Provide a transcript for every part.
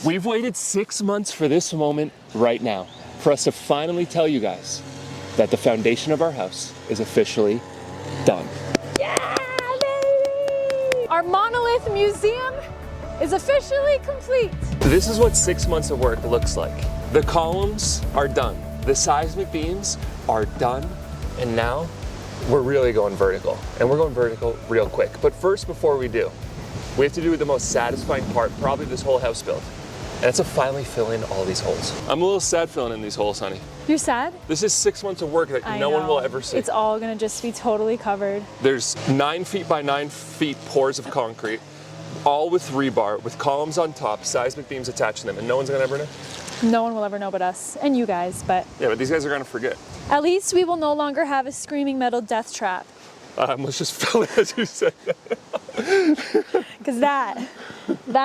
We've waited 6 months for this moment right now, for us to finally tell you guys that the foundation of our house is officially done. Yeah, baby! Our monolith museum is officially complete. This is what 6 months of work looks like. The columns are done. The seismic beams are done. And now we're really going vertical. And we're going vertical real quick. But first, before we do, we have to do the most satisfying part, probably this whole house build. And it's to finally fill in all these holes. I'm a little sad filling in these holes, honey. You're sad? This is 6 months of work that no one will ever see. It's all gonna just be totally covered. There's 9 feet by 9 feet pours of concrete, all with rebar, with columns on top, seismic beams attached to them, and no one's gonna ever know. No one will ever know but us and you guys, but... Yeah, but these guys are gonna forget. At least we will no longer have a screaming metal death trap. Let's just fill it as you said that. Because that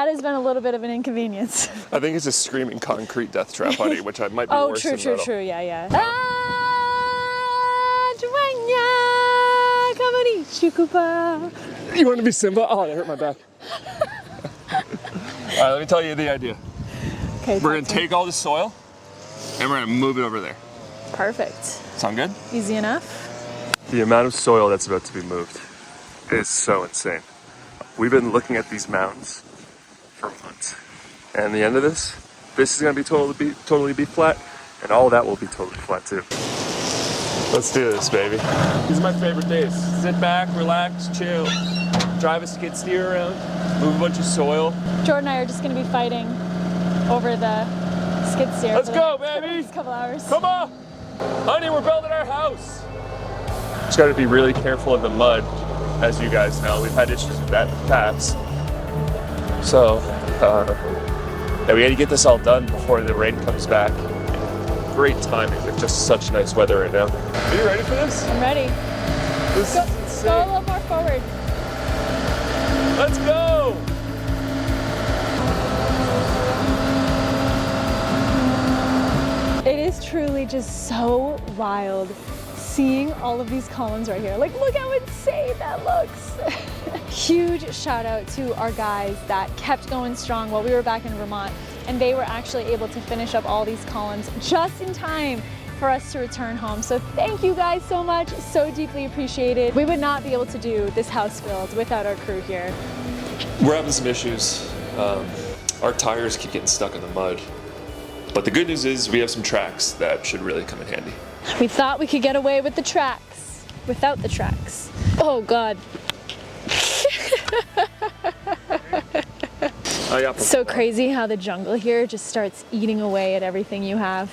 has been a little bit of an inconvenience. I think it's a screaming concrete death trap, honey, which I might be worse than metal. True, yeah. You want to be Simba? Oh, that hurt my back. All right, let me tell you the idea. Okay, we're gonna take all the soil and we're gonna move it over there. Perfect. Sound good? Easy enough. The amount of soil that's about to be moved is so insane. We've been looking at these mounds for months. And at the end of this is gonna be totally be flat, and all that will be totally flat too. Let's do this, baby. These are my favorite days. Sit back, relax, chill, drive a skid steer around, move a bunch of soil. Jordan and I are just gonna be fighting over the skid steer. Let's go, baby! Couple hours. Come on! Honey, we're building our house! Just gotta be really careful in the mud, as you guys know. We've had issues with that in the past. So, yeah, we gotta get this all done before the rain comes back. Great timing with just such nice weather right now. Are you ready for this? I'm ready. This is insane. Go a little more forward. Let's go! It is truly just so wild seeing all of these columns right here. Like, look how insane that looks. Huge shout out to our guys that kept going strong while we were back in Vermont, and they were actually able to finish up all these columns just in time for us to return home. So thank you guys so much, so deeply appreciated. We would not be able to do this house build without our crew here. We're having some issues. Our tires keep getting stuck in the mud. But the good news is we have some tracks that should really come in handy. We thought we could get away with the tracks, without the tracks. Oh God. So crazy how the jungle here just starts eating away at everything you have.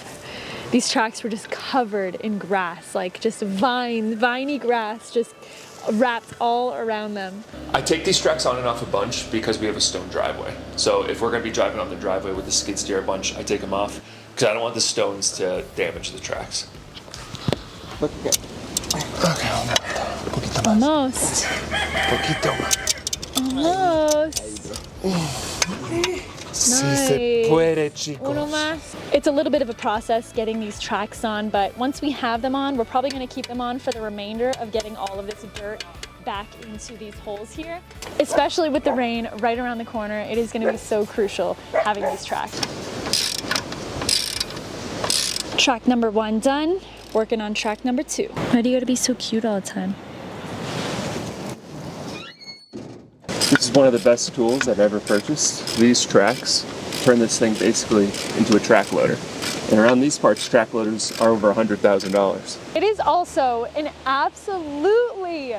These tracks were just covered in grass, like just viney grass just wrapped all around them. I take these tracks on and off a bunch because we have a stone driveway. So if we're gonna be driving on the driveway with the skid steer a bunch, I take them off because I don't want the stones to damage the tracks. Look again. Okay, Almost. Poquito. Almost. Nice. Uno más. It's a little bit of a process getting these tracks on, but once we have them on, we're probably going to keep them on for the remainder of getting all of this dirt back into these holes here. Especially with the rain right around the corner, it is going to be so crucial having these tracks. Track number 1 done. Working on track number 2. Why do you gotta be so cute all the time? This is one of the best tools I've ever purchased. These tracks turn this thing basically into a track loader. And around these parts, track loaders are over $100,000. It is also an absolutely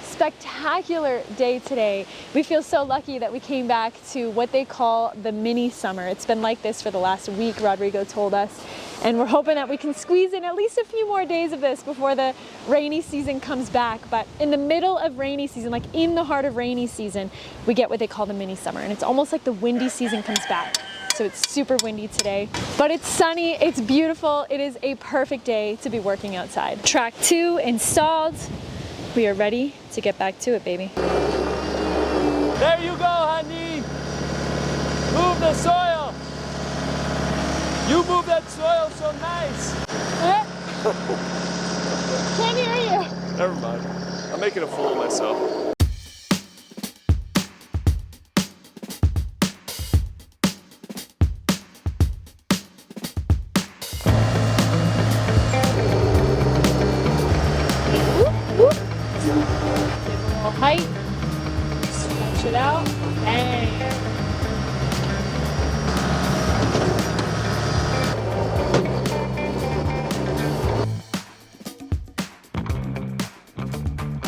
spectacular day today. We feel so lucky that we came back to what they call the mini summer. It's been like this for the last week, Rodrigo told us. And we're hoping that we can squeeze in at least a few more days of this before the rainy season comes back. But in the middle of rainy season, like in the heart of rainy season, we get what they call the mini summer. And it's almost like the windy season comes back. So it's super windy today, but it's sunny, it's beautiful. It is a perfect day to be working outside. Track 2 installed. We are ready to get back to it, baby. There you go, honey. Move the soil. You move that soil so nice. Can't hear you. Never mind. I'm making a fool of myself.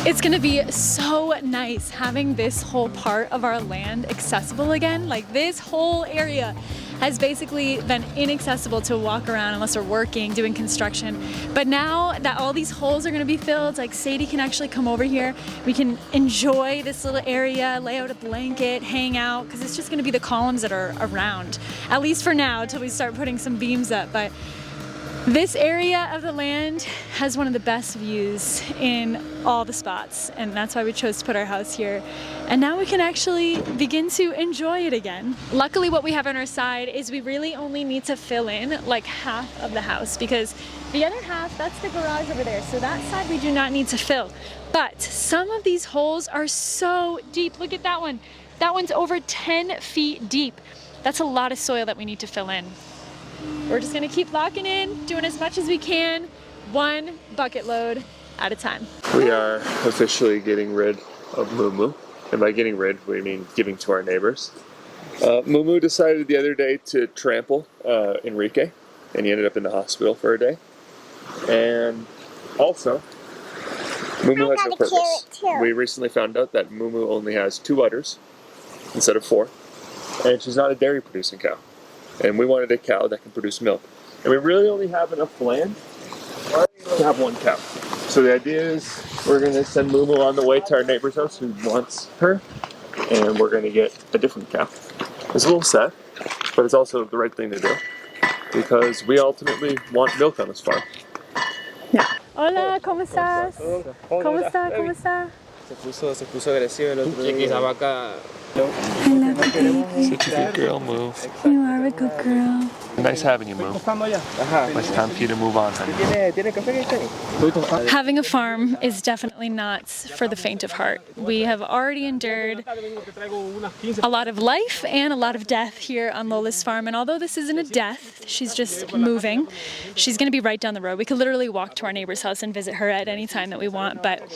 It's gonna be so nice having this whole part of our land accessible again. Like this whole area has basically been inaccessible to walk around unless we're working, doing construction. But now that all these holes are gonna be filled, like Sadie can actually come over here. We can enjoy this little area, lay out a blanket, hang out, because it's just gonna be the columns that are around. At least for now, until we start putting some beams up. But this area of the land has one of the best views in all the spots, and that's why we chose to put our house here. And now we can actually begin to enjoy it again. Luckily, what we have on our side is we really only need to fill in like half of the house, because the other half, that's the garage over there. So that side we do not need to fill. But some of these holes are so deep. Look at that one. That one's over 10 feet deep. That's a lot of soil that we need to fill in. We're just gonna keep locking in, doing as much as we can, one bucket load at a time. We are officially getting rid of Moo. And by getting rid, we mean giving to our neighbors. Moo decided the other day to trample Enrique, and he ended up in the hospital for a day. And also, Moo has no purpose. We recently found out that Moo only has 2 udders instead of 4, and she's not a dairy producing cow. And we wanted a cow that can produce milk. And we really only have enough land to have 1 cow. So the idea is we're gonna send Moo on the way to our neighbor's house who wants her, and we're gonna get a different cow. It's a little sad, but it's also the right thing to do, because we ultimately want milk on this farm. Yeah. Hola, ¿cómo estás? ¿Cómo está? ¿Cómo está? Se puso agresivo el otro día. Esa vaca. I love you, baby. Such a good girl, Moo. You are a good girl. Nice having you, Moo. It's time for you to move on, honey. Having a farm is definitely not for the faint of heart. We have already endured a lot of life and a lot of death here on Lola's farm. And although this isn't a death, she's just moving. She's going to be right down the road. We could literally walk to our neighbor's house and visit her at any time that we want. But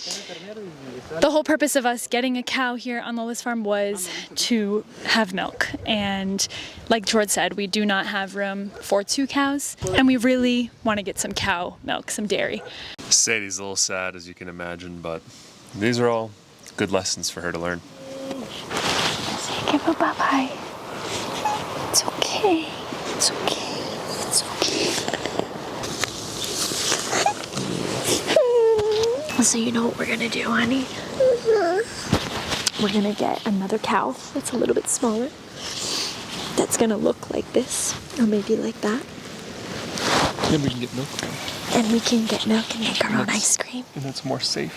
the whole purpose of us getting a cow here on Lola's farm was to have milk. And like George said, we do not have room for 2 cows, and we really want to get some cow milk, some dairy. Sadie's a little sad, as you can imagine, but these are all good lessons for her to learn. Say, give a bye-bye. It's okay. It's okay. It's okay. So you know what we're gonna do, honey? We're gonna get another cow that's a little bit smaller, that's gonna look like this, or maybe like that. And we can get milk. And we can get milk and make our own ice cream. And it's more safe.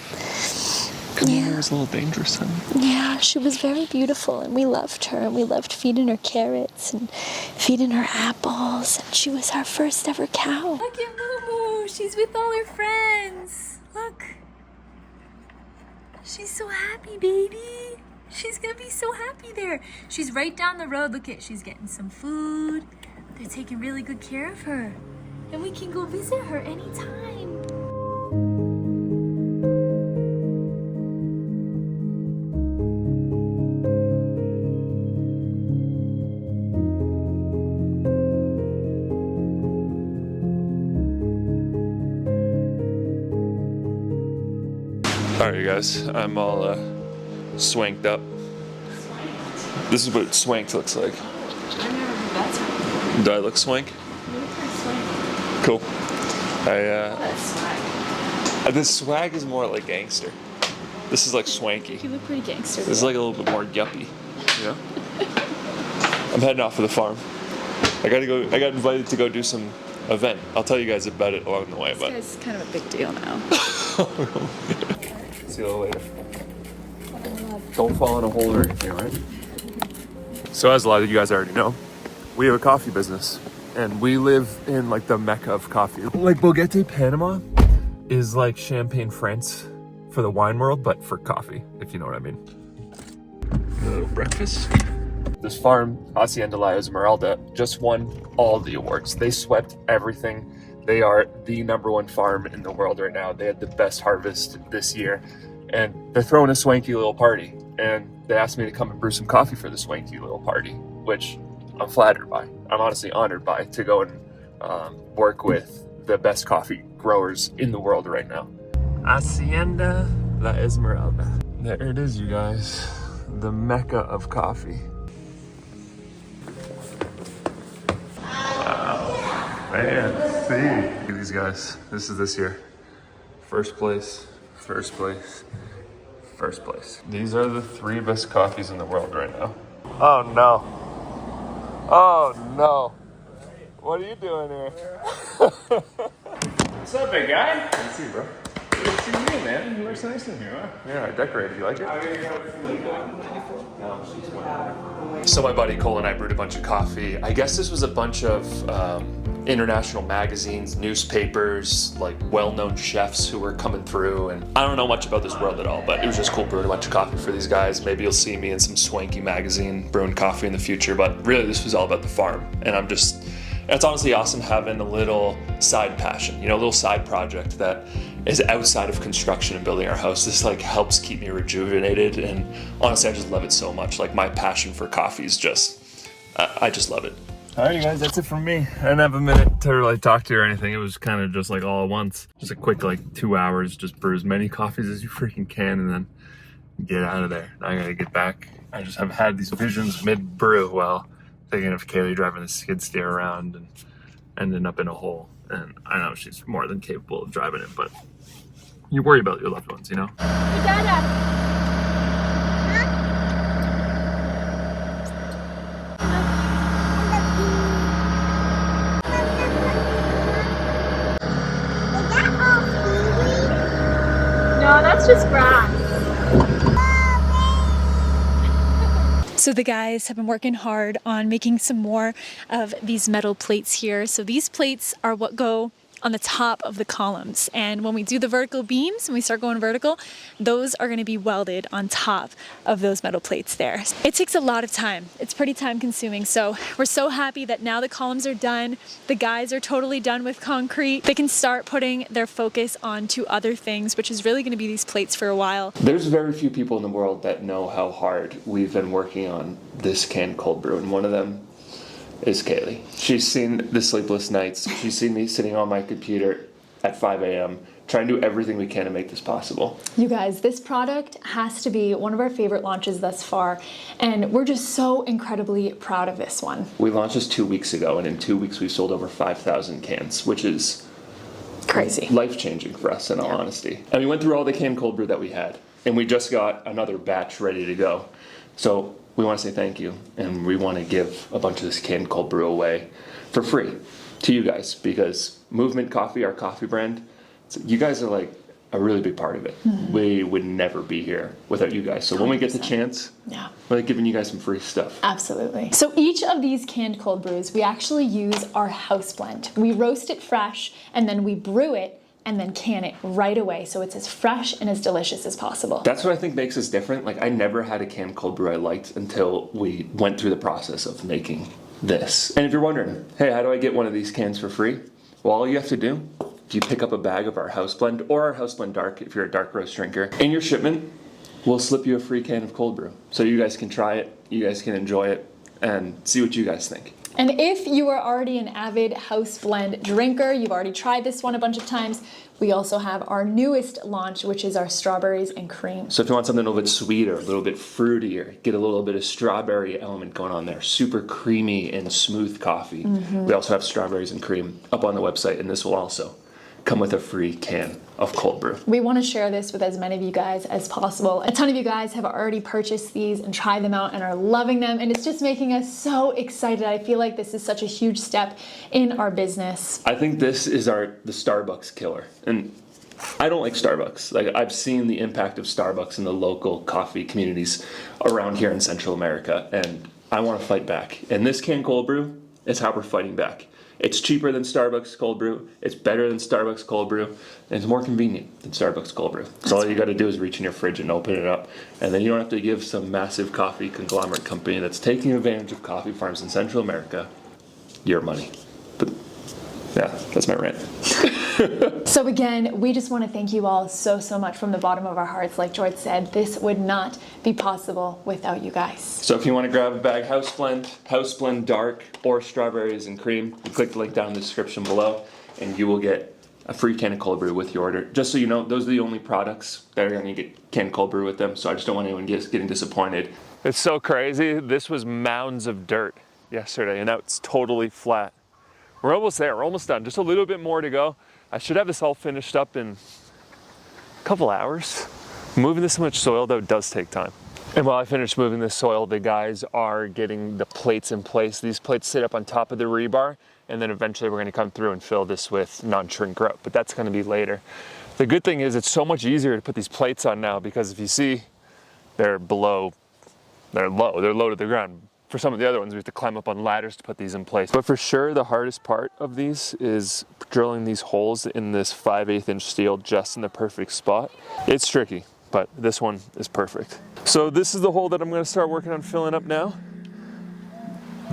Yeah. It was a little dangerous, honey. Yeah, she was very beautiful, and we loved her, and we loved feeding her carrots and feeding her apples, and she was our first ever cow. Look at Moo, she's with all her friends. Look. She's so happy, baby. She's gonna be so happy there. She's right down the road. Look at, she's getting some food. They're taking really good care of her. And we can go visit her anytime. Alright, you guys, I'm all swanked up. This is what swanked looks like. Do I look swank? Cool. This swag is more like gangster. This is like swanky. You look pretty gangster. This is like a little bit more yuppie, you know? I'm heading off to the farm. I got invited to go do some event. I'll tell you guys about it along the way. But This guy's kind of a big deal now. See you later. Don't fall in a hole or anything, right? So as a lot of you guys already know, we have a coffee business. And we live in like the mecca of coffee. Like Boguete, Panama is like Champagne, France for the wine world, but for coffee, if you know what I mean. Breakfast. This farm, Hacienda La Esmeralda, just won all the awards. They swept everything. They are the #1 farm in the world right now. They had the best harvest this year. And they're throwing a swanky little party. And they asked me to come and brew some coffee for the swanky little party, which I'm flattered by. I'm honestly honored by, to go and work with the best coffee growers in the world right now. Hacienda La Esmeralda. There it is, you guys. The Mecca of coffee. Wow. Man, see. Look at these guys. This is this year. First place, first place, first place. These are the 3 best coffees in the world right now. Oh no. Oh no. What are you doing here? What's up, big guy? Good to see you, bro. Good to see you, man. You look nice in here, huh? Yeah, I decorated. You like it? So my buddy Cole and I brewed a bunch of coffee. I guess this was a bunch of international magazines, newspapers, like well-known chefs who were coming through. And I don't know much about this world at all, but it was just cool brewing a bunch of coffee for these guys. Maybe you'll see me in some swanky magazine brewing coffee in the future, but really this was all about the farm. And it's honestly awesome having a little side passion, you know, a little side project that is outside of construction and building our house. This like helps keep me rejuvenated, and honestly, I just love it so much. Like my passion for coffee is just, I just love it. All right, you guys, that's it from me. I didn't have a minute to really talk to you or anything. It was kind of just like all at once. Just a quick like 2 hours, just brew as many coffees as you freaking can and then get out of there. Now I gotta get back. I just have had these visions mid-brew while thinking of Kaylee driving the skid steer around and ending up in a hole. And I know she's more than capable of driving it, but you worry about your loved ones, you know? No, that's just grass. So the guys have been working hard on making some more of these metal plates here. So these plates are what go on the top of the columns. And when we do the vertical beams, when we start going vertical, those are going to be welded on top of those metal plates there. It takes a lot of time. It's pretty time consuming. So we're so happy that now the columns are done. The guys are totally done with concrete. They can start putting their focus onto other things, which is really going to be these plates for a while. There's very few people in the world that know how hard we've been working on this canned cold brew, and one of them is Kaylee. She's seen the sleepless nights. She's seen me sitting on my computer at 5 a.m. trying to do everything we can to make this possible. You guys, this product has to be one of our favorite launches thus far, and we're just so incredibly proud of this one. We launched this 2 weeks ago, and in 2 weeks we sold over 5,000 cans, which is crazy. Life-changing for us, in all honesty. And we went through all the canned cold brew that we had, and we just got another batch ready to go. So we want to say thank you, and we want to give a bunch of this canned cold brew away for free to you guys, because Movement Coffee, our coffee brand, you guys are like a really big part of it. Mm-hmm. We would never be here without you guys. So 100%. When we get the chance, we're like giving you guys some free stuff. Absolutely. So each of these canned cold brews, we actually use our house blend. We roast it fresh, and then we brew it and then can it right away, so it's as fresh and as delicious as possible. That's what I think makes us different. Like, I never had a canned cold brew I liked until we went through the process of making this. And if you're wondering, hey, how do I get one of these cans for free? Well, all you have to do, if you pick up a bag of our house blend, or our house blend dark if you're a dark roast drinker, in your shipment, we'll slip you a free can of cold brew. So you guys can try it, you guys can enjoy it, and see what you guys think. And if you are already an avid house blend drinker, you've already tried this one a bunch of times, we also have our newest launch, which is our strawberries and cream. So if you want something a little bit sweeter, a little bit fruitier, get a little bit of strawberry element going on there, super creamy and smooth coffee. Mm-hmm. We also have strawberries and cream up on the website, and this will also come with a free can of cold brew. We want to share this with as many of you guys as possible. A ton of you guys have already purchased these and tried them out and are loving them, and it's just making us so excited. I feel like this is such a huge step in our business. I think this is the Starbucks killer. And I don't like Starbucks. Like, I've seen the impact of Starbucks in the local coffee communities around here in Central America, and I want to fight back. And this canned cold brew is how we're fighting back. It's cheaper than Starbucks cold brew, it's better than Starbucks cold brew, and it's more convenient than Starbucks cold brew. So all you gotta do is reach in your fridge and open it up, and then you don't have to give some massive coffee conglomerate company that's taking advantage of coffee farms in Central America your money. But yeah, that's my rant. So again, we just want to thank you all so much from the bottom of our hearts. Like George said, this would not be possible without you guys. So if you want to grab a bag, house blend dark, or strawberries and cream, you click the link down in the description below, and you will get a free can of cold brew with your order. Just so you know, those are the only products that are going to get canned cold brew with them. So I just don't want anyone getting disappointed. It's so crazy. This was mounds of dirt yesterday, and now it's totally flat. We're almost there. We're almost done. Just a little bit more to go. I should have this all finished up in a couple hours. Moving this much soil, though, does take time. And while I finish moving this soil, the guys are getting the plates in place. These plates sit up on top of the rebar, and then eventually we're going to come through and fill this with non-shrink grout, but that's going to be later. The good thing is it's so much easier to put these plates on now, because if you see, they're low to the ground. For some of the other ones, we have to climb up on ladders to put these in place. But for sure, the hardest part of these is drilling these holes in this 5/8 inch steel just in the perfect spot. It's tricky, but this one is perfect. So this is the hole that I'm going to start working on filling up now.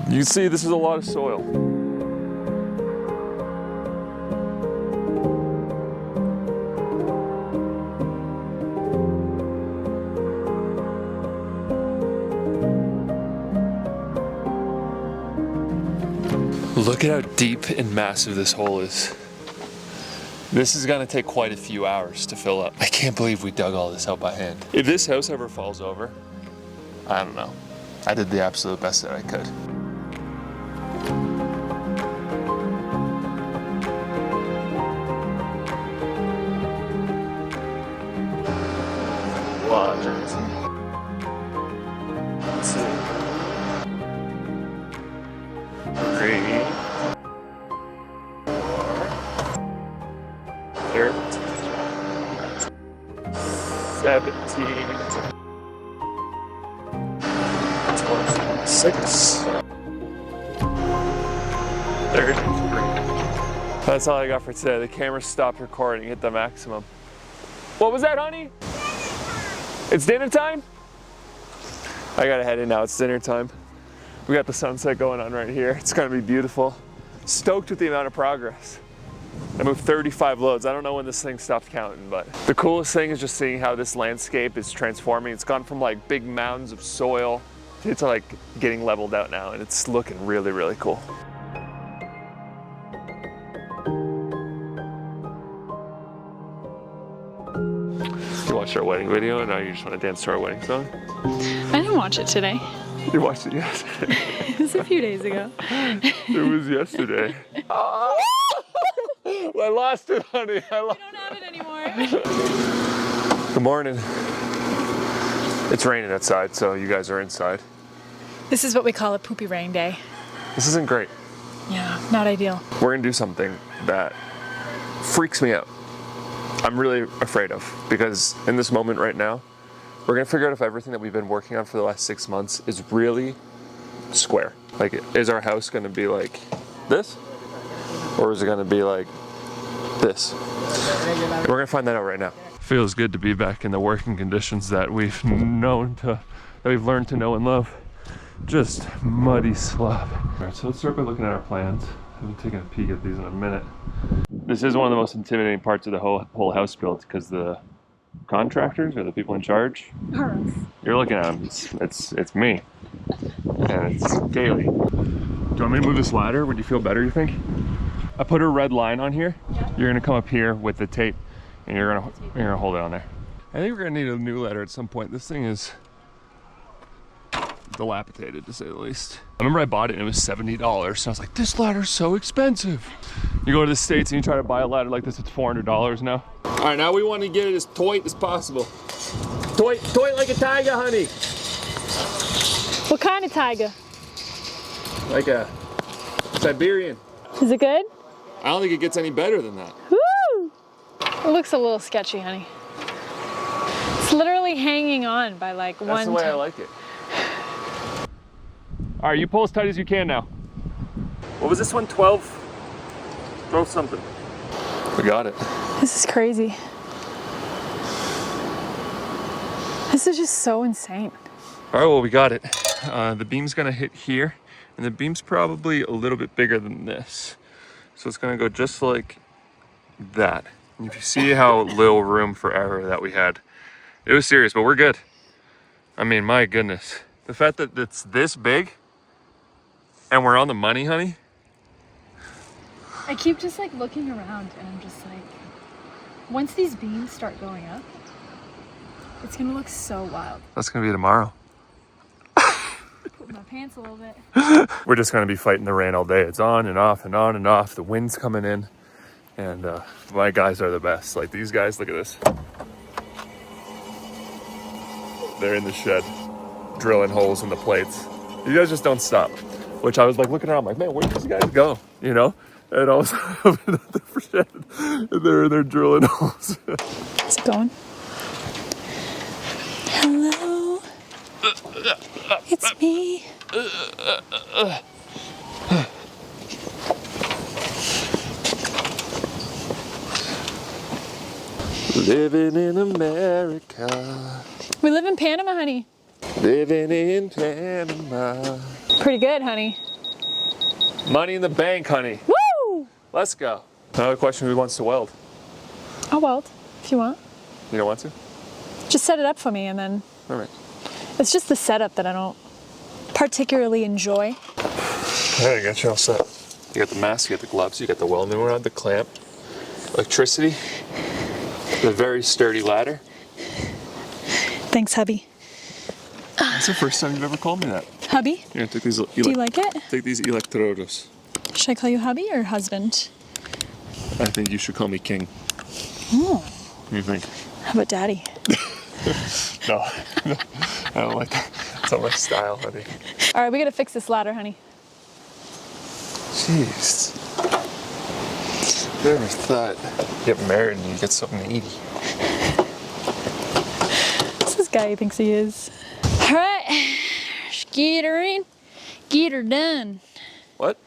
You see, this is a lot of soil. Look at how deep and massive this hole is. This is gonna take quite a few hours to fill up. I can't believe we dug all this out by hand. If this house ever falls over, I don't know. I did the absolute best that I could. Here. 17, 26, 33. That's all I got for today. The camera stopped recording, hit the maximum. What was that, honey? It's dinner time? I gotta head in now, it's dinner time. We got the sunset going on right here. It's gonna be beautiful. Stoked with the amount of progress. I moved 35 loads. I don't know when this thing stopped counting, but the coolest thing is just seeing how this landscape is transforming. It's gone from like big mounds of soil to like getting leveled out now, and it's looking really, really cool. You watched our wedding video, and now you just want to dance to our wedding song? I didn't watch it today. You watched it yesterday. It was a few days ago. It was yesterday. I lost it, honey. I don't have it anymore. Good morning. It's raining outside, so you guys are inside. This is what we call a poopy rain day. This isn't great. Yeah, not ideal. We're gonna do something that freaks me out. I'm really afraid of, because in this moment right now, we're gonna figure out if everything that we've been working on for the last 6 months is really square. Like, is our house gonna be like this? Or is it gonna be like this? We're gonna find that out right now. Feels good to be back in the working conditions that we've learned to know and love. Just muddy slop. All right, so let's start by looking at our plans. I've been taking a peek at these in a minute. This is one of the most intimidating parts of the whole house build, because the contractors or the people in charge, you're looking at them, it's me, and it's Kaylee. Do you want me to move this ladder? Would you feel better, you think? I put a red line on here. Yeah. You're gonna come up here with the tape, and you're gonna hold it on there. I think we're gonna need a new ladder at some point. This thing is dilapidated, to say the least. I remember I bought it and it was $70, and I was like, this ladder's so expensive. You go to the States and you try to buy a ladder like this, it's $400 now. All right, now we want to get it as taut as possible. Taut like a tiger, honey. What kind of tiger? Like a Siberian. Is it good? I don't think it gets any better than that. Woo! It looks a little sketchy, honey. It's literally hanging on by like one. That's the way I like it. All right, you pull as tight as you can now. What was this one, 12? 12 something. We got it. This is crazy. This is just so insane. All right, well, we got it. The beam's gonna hit here, and the beam's probably a little bit bigger than this. So it's gonna go just like that. And if you see how little room for error that we had, it was serious, but we're good. I mean, my goodness. The fact that it's this big and we're on the money, honey. I keep just like looking around and I'm just like, once these beams start going up, it's gonna look so wild. That's gonna be tomorrow. Put my pants a little bit. We're just gonna be fighting the rain all day. It's on and off and on and off. The wind's coming in. And my guys are the best. Like these guys, look at this. They're in the shed, drilling holes in the plates. You guys just don't stop. Which I was like looking around, I'm like, man, where do these guys go? You know? And I was opening up the shed, and they're drilling holes. How's it going? Hello. It's me. Living in America. We live in Panama, honey. Living in Panama. Pretty good, honey. Money in the bank, honey. Woo! Let's go. Another question, who wants to weld? I'll weld, if you want. You don't want to? Just set it up for me and then... All right. It's just the setup that I don't particularly enjoy. Hey, I got you all set. You got the mask, you got the gloves, you got the welding rod, the clamp, electricity, the very sturdy ladder. Thanks, hubby. That's the first time you've ever called me that. Hubby? Here, take these. Do you like it? Take these electrodos. Should I call you hubby or husband? I think you should call me king. Oh. What do you think? How about daddy? No, I don't like that. It's not my style, honey. All right, we gotta fix this ladder, honey. Jeez. Never thought you get married and you get something to eat. What's this guy thinks he is? All right, get her in, get her done. What?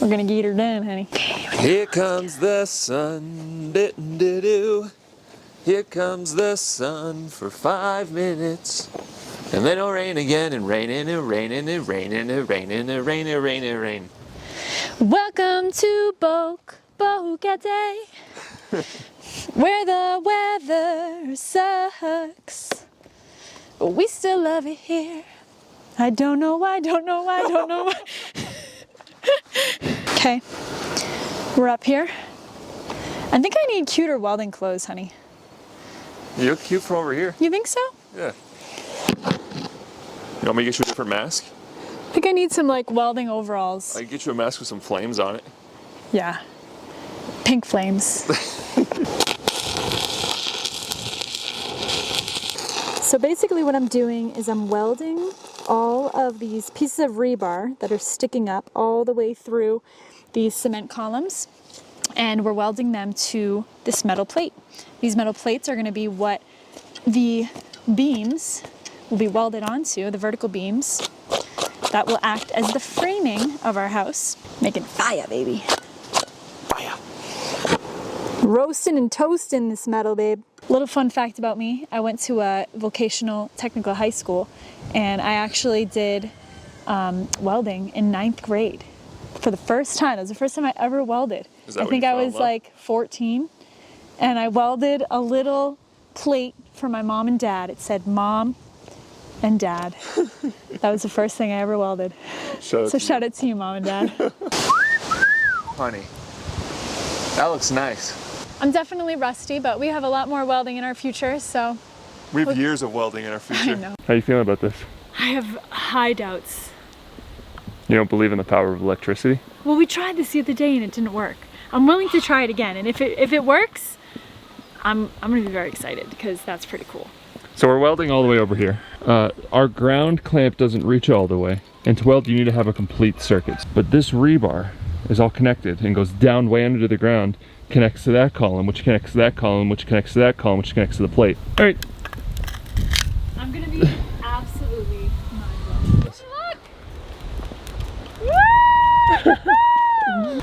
We're gonna get her done, honey. Here comes the sun, doo. Here comes the sun for 5 minutes. And then it'll rain again and rain and rain and rain and rain and rain and rain and rain. Welcome to Bocate, where the weather sucks, but we still love it here. I don't know why, don't know why, don't know why. Okay, we're up here. I think I need cuter welding clothes, honey. You look cute from over here. You think so? Yeah. You want me to get you a different mask? I think I need some like welding overalls. I can get you a mask with some flames on it. Yeah. Pink flames. So basically what I'm doing is I'm welding all of these pieces of rebar that are sticking up all the way through these cement columns, and we're welding them to this metal plate. These metal plates are going to be what the beams will be welded onto, the vertical beams that will act as the framing of our house. Making fire, baby. Fire. Roasting and toasting this metal, babe. Little fun fact about me, I went to a vocational technical high school and I actually did welding in 9th grade for the first time. It was the first time I ever welded. I think I was like 14 and I welded a little plate for my mom and dad. It said Mom and Dad. That was the first thing I ever welded. So shout out to you, Mom and Dad. Honey, that looks nice. I'm definitely rusty, but we have a lot more welding in our future, so. We have years of welding in our future. I know. How you feeling about this? I have high doubts. You don't believe in the power of electricity? Well, we tried this the other day and it didn't work. I'm willing to try it again, and if it works, I'm gonna be very excited because that's pretty cool. So we're welding all the way over here. Our ground clamp doesn't reach all the way, and to weld you need to have a complete circuit. But this rebar is all connected and goes down way under the ground, connects to that column, which connects to that column, which connects to that column, which connects to the plate. All right. I'm gonna be absolutely mind-blown.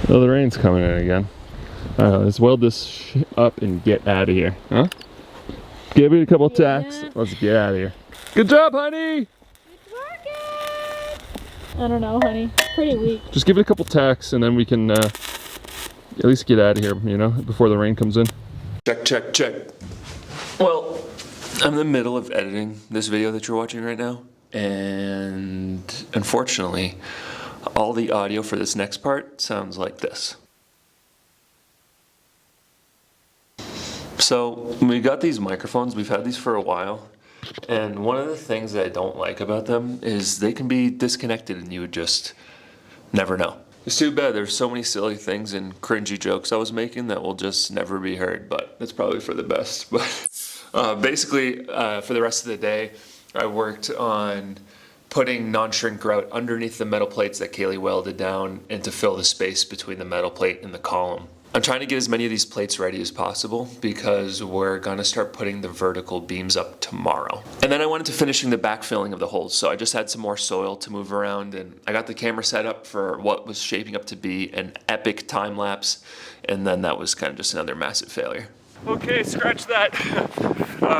Oh, the rain's coming in again. Let's weld this up and get out of here, huh? Give it a couple tacks. Let's get out of here. Good job, honey! It's working! I don't know, honey. Pretty weak. Just give it a couple tacks and then we can at least get out of here, you know, before the rain comes in. Check, check, check. Well, I'm in the middle of editing this video that you're watching right now, and unfortunately, All the audio for this next part sounds like this. So we got these microphones, we've had these for a while, and one of the things that I don't like about them is they can be disconnected and you would just never know. It's too bad there's so many silly things and cringy jokes I was making that will just never be heard, but it's probably for the best. But basically, for the rest of the day, I worked on putting non-shrink grout underneath the metal plates that Kaylee welded down and to fill the space between the metal plate and the column. I'm trying to get as many of these plates ready as possible because we're gonna start putting the vertical beams up tomorrow. And then I went into finishing the backfilling of the holes, so I just had some more soil to move around, and I got the camera set up for what was shaping up to be an epic time lapse, and then that was kind of just another massive failure. Okay, scratch that.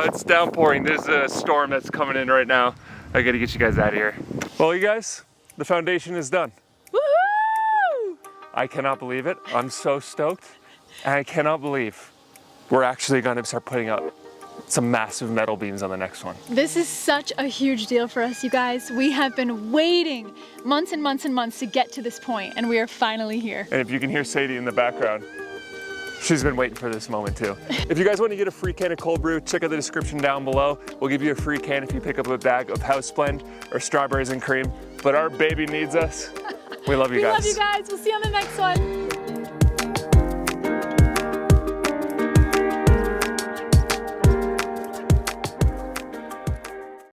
It's downpouring. There's a storm that's coming in right now. I gotta get you guys out of here. Well, you guys, the foundation is done. Woohoo! I cannot believe it. I'm so stoked. And I cannot believe we're actually gonna start putting up some massive metal beams on the next one. This is such a huge deal for us, you guys. We have been waiting months and months and months to get to this point, and we are finally here. And if you can hear Sadie in the background, she's been waiting for this moment too. If you guys want to get a free can of cold brew, check out the description down below. We'll give you a free can if you pick up a bag of house blend or strawberries and cream. But our baby needs us. We love you guys. We love you guys. We'll see you on the next one.